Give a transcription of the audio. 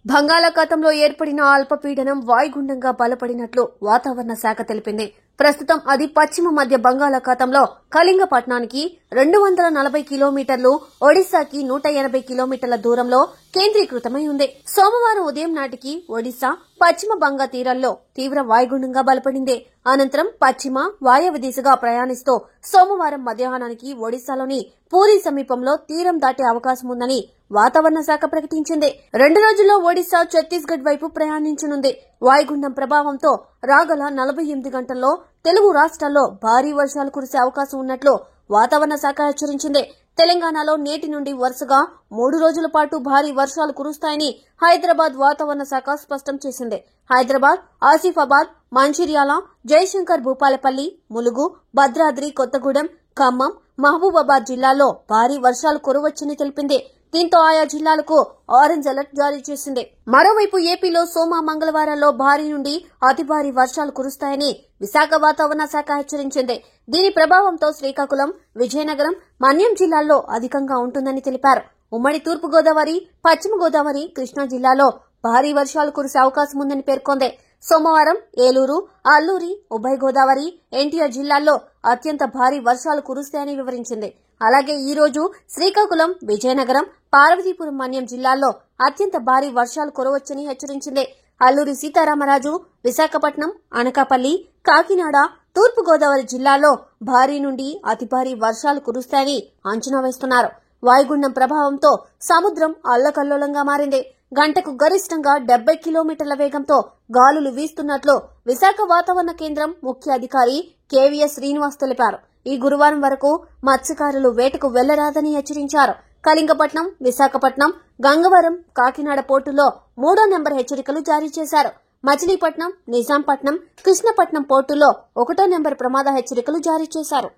బంగాళాఖాతంలో ఏర్పడిన అల్పపీడనం వాయుగుండంగా బలపడినట్లు వాతావరణ శాఖ తెలిపింది. ప్రస్తుతం అది పశ్చిమ మధ్య బంగాళాఖాతంలో కళింగపట్నానికి 240 కిలోమీటర్లు, ఒడిశాకి 180 కిలోమీటర్ల దూరంలో కేంద్రీకృతమై ఉంది. సోమవారం ఉదయం నాటికి ఒడిశా, పశ్చిమ బంగా తీరాల్లో తీవ్ర వాయుగుండంగా బలపడింది. అనంతరం పశ్చిమ వాయవ్య దిశగా ప్రయాణిస్తూ సోమవారం మధ్యాహ్నానికి ఒడిశాలోని పూరీ సమీపంలో తీరం దాటే అవకాశం ఉందని వాతావరణ శాఖ ప్రకటించింది. 2 రోజుల్లో ఒడిశా, ఛత్తీస్గఢ్ వైపు ప్రయాణించనుంది. వాయుగుండం ప్రభావంతో రాగల 48 గంటల్లో తెలుగు రాష్ట్రాల్లో భారీ వర్షాలు కురిసే అవకాశం ఉన్నట్లు వాతావరణ శాఖ హెచ్చరించింది. తెలంగాణలో నేటి నుండి వరుసగా 3 రోజుల పాటు భారీ వర్షాలు కురుస్తాయని హైదరాబాద్ వాతావరణ శాఖ స్పష్టం చేసింది. హైదరాబాద్, ఆసిఫాబాద్, మంచిర్యాల, జయశంకర్ భూపాలపల్లి, ములుగు, భద్రాద్రి కొత్తగూడెం, ఖమ్మం, మహబూబాబాద్ జిల్లాల్లో భారీ వర్షాలు కురవచ్చని తెలిపింది. దీంతో ఆయా జిల్లాలకు ఆరెంజ్ అలర్ట్ జారీ చేసింది. మరోవైపు ఏపీలో సోమ, మంగళవారాల్లో భారీ నుండి అతి భారీ వర్షాలు కురుస్తాయని విశాఖ వాతావరణ శాఖ హెచ్చరించింది. దీని ప్రభావంతో శ్రీకాకుళం, విజయనగరం, మన్యం జిల్లాల్లో అధికంగా ఉంటుందని తెలిపారు. ఉమ్మడి తూర్పుగోదావరి, పశ్చిమ గోదావరి, కృష్ణా జిల్లాలో భారీ వర్షాలు కురిసే అవకాశం ఉందని పేర్కొంది. సోమవారం ఏలూరు, అల్లూరి, ఉభయ గోదావరి, ఎన్టీఆర్ జిల్లాల్లో అత్యంత భారీ వర్షాలు కురుస్తాయని వివరించింది. అలాగే ఈ రోజు శ్రీకాకుళం, విజయనగరం, పార్వతీపురం, మన్యం జిల్లాల్లో అత్యంత భారీ వర్షాలు కురవచ్చని హెచ్చరించింది. అల్లూరి సీతారామరాజు, విశాఖపట్నం, అనకాపల్లి, కాకినాడ, తూర్పుగోదావరి జిల్లాల్లో భారీ నుండి అతి భారీ వర్షాలు కురుస్తాయని అంచనా వేస్తున్నారు. వాయుగుండం ప్రభావంతో సముద్రం అల్లకల్లోలంగా మారింది. గంటకు గరిష్టంగా 70 కిలోమీటర్ల వేగంతో గాలులు వీస్తున్నట్లు విశాఖ వాతావరణ కేంద్రం ముఖ్య అధికారి కేవీఎస్ శ్రీనివాస్ తెలిపారు. ఈ గురువారం వరకు మత్స్యకారులు వేటకు వెళ్లరాదని హెచ్చరించారు. కళింగపట్నం, విశాఖపట్నం, గంగవరం, కాకినాడ పోర్టులో 3వ నెంబర్ హెచ్చరికలు జారీ చేశారు. మచిలీపట్నం, నిజాంపట్నం, కృష్ణపట్నం పోర్టులో 1వ నెంబర్ ప్రమాద హెచ్చరికలు జారీ చేశారు.